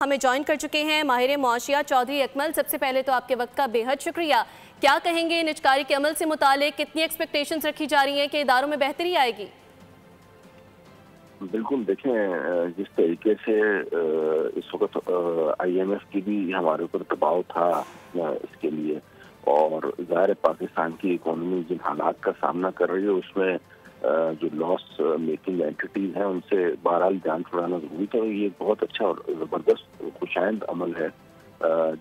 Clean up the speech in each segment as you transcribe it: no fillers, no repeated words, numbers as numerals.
हमें ज्वाइन कर चुके हैं माहिर मुआशियात चौधरी अकमल। सबसे पहले तो आपके वक्त का बेहद शुक्रिया। क्या कहेंगे निजकारी के अमल से मुतालिक, कितनी एक्सपेक्टेशंस रखी जा रही हैं कि इदारों में बेहतरी आएगी? बिल्कुल, देखें जिस तरीके से इस वक्त IMF की भी हमारे ऊपर दबाव था इसके लिए, और ज़ाहिर पाकिस्तान की इकोनॉमी जिन हालात का सामना कर रही है उसमें जो लॉस मेकिंग एंटिटीज हैं उनसे बहरहाल जान छुड़ाना जरूरी था। ये बहुत अच्छा और ज़बरदस्त खुशाइंद अमल है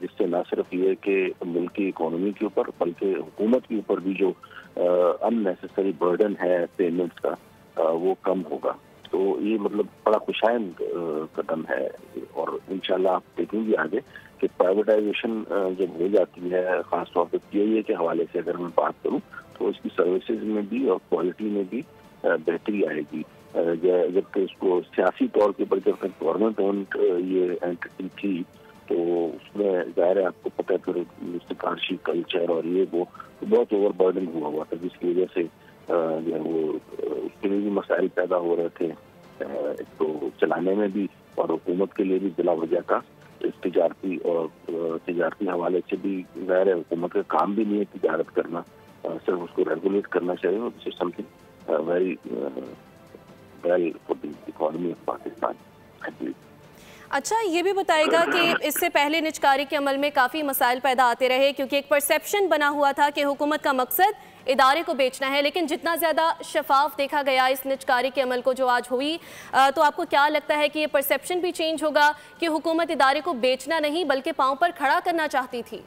जिससे न सिर्फ ये कि मुल्क की इकोनॉमी के ऊपर बल्कि हुकूमत के ऊपर भी जो अननेसेसरी बर्डन है पेमेंट्स का वो कम होगा। तो ये मतलब बड़ा खुशाइंद कदम है और इंशाल्लाह आप देखेंगे आगे कि प्राइवेटाइजेशन जब हो जाती है, खासतौर पर PIA के हवाले से अगर मैं बात करूं तो इसकी सर्विसेज में भी और क्वालिटी में भी बेहतरी आएगी। जबकि उसको सियासी तौर के ऊपर जब तक गवर्नमेंट ओन्ड ये एंटिटी थी तो उसमें ज़ाहिर है आपको पता है फिर मिस्टरकार्शी कल्चर और ये वो बहुत ओवर बर्डन हुआ था, जिसकी वजह से जो है वो उसके लिए भी मसाइल पैदा हो रहे थे, एक तो चलाने में भी और हुकूमत के लिए भी बिला वजह का तजारती हवाले से भी ज़ाहिर है हुकूमत का काम भी नहीं है तजारत करना, सिर्फ उसको रेगुलेट करना चाहिए। This is something very well for the economy of Pakistan. अच्छा, ये भी बताएगा कि इससे पहले निजकारी के अमल में काफ़ी मसाइल पैदा आते रहे क्योंकि एक परसेप्शन बना हुआ था कि हुकूमत का मकसद इदारे को बेचना है, लेकिन जितना ज़्यादा शफाफ देखा गया इस निजकारी के अमल को जो आज हुई, तो आपको क्या लगता है कि ये परसेप्शन भी चेंज होगा कि हुकूमत इदारे को बेचना नहीं बल्कि पाँव पर खड़ा करना चाहती थी?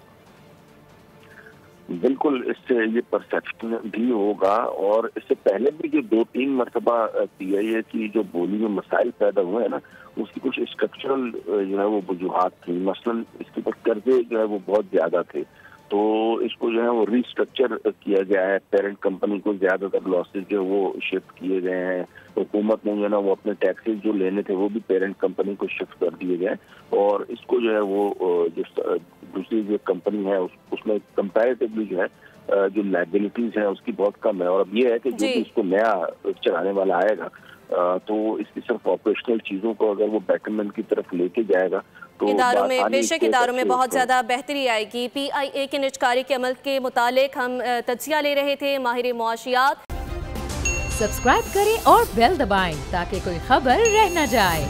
बिल्कुल, इससे ये परसेप्शन भी होगा और इससे पहले भी जो 2-3 मरतबा PIA की जो बोली में मसाइल पैदा हुए हैं ना, उसकी कुछ स्ट्रक्चरल जो है वो वजूहात थी। मसलन इसके ऊपर कर्जे जो है वो बहुत ज्यादा थे, तो इसको जो है वो रिस्ट्रक्चर किया गया है। पेरेंट कंपनी को ज्यादातर लॉसेज जो है वो शिफ्ट किए गए हैं। हुकूमत ने जो है ना वो अपने टैक्सेस जो लेने थे वो भी पेरेंट कंपनी को शिफ्ट कर दिए गए और इसको जो है वो जो दूसरी जो कंपनी है उसमें कंपैरेटिवली जो है जो लायबिलिटीज है उसकी बहुत कम है। और अब ये है कि जो भी इसको नया चलाने वाला आएगा तो इसकी सिर्फ ऑपरेशनल चीजों को अगर वो बेटरमेंट की तरफ लेके जाएगा तो इदारों में बेशक इदारों में बहुत ज़्यादा बेहतरी आएगी। PIA के निजकारी के अमल के मुतालिक हम तज्जिया ले रहे थे माहिर मुआशियात। सब्सक्राइब करें और बेल दबाएं ताकि कोई खबर रह न जाए।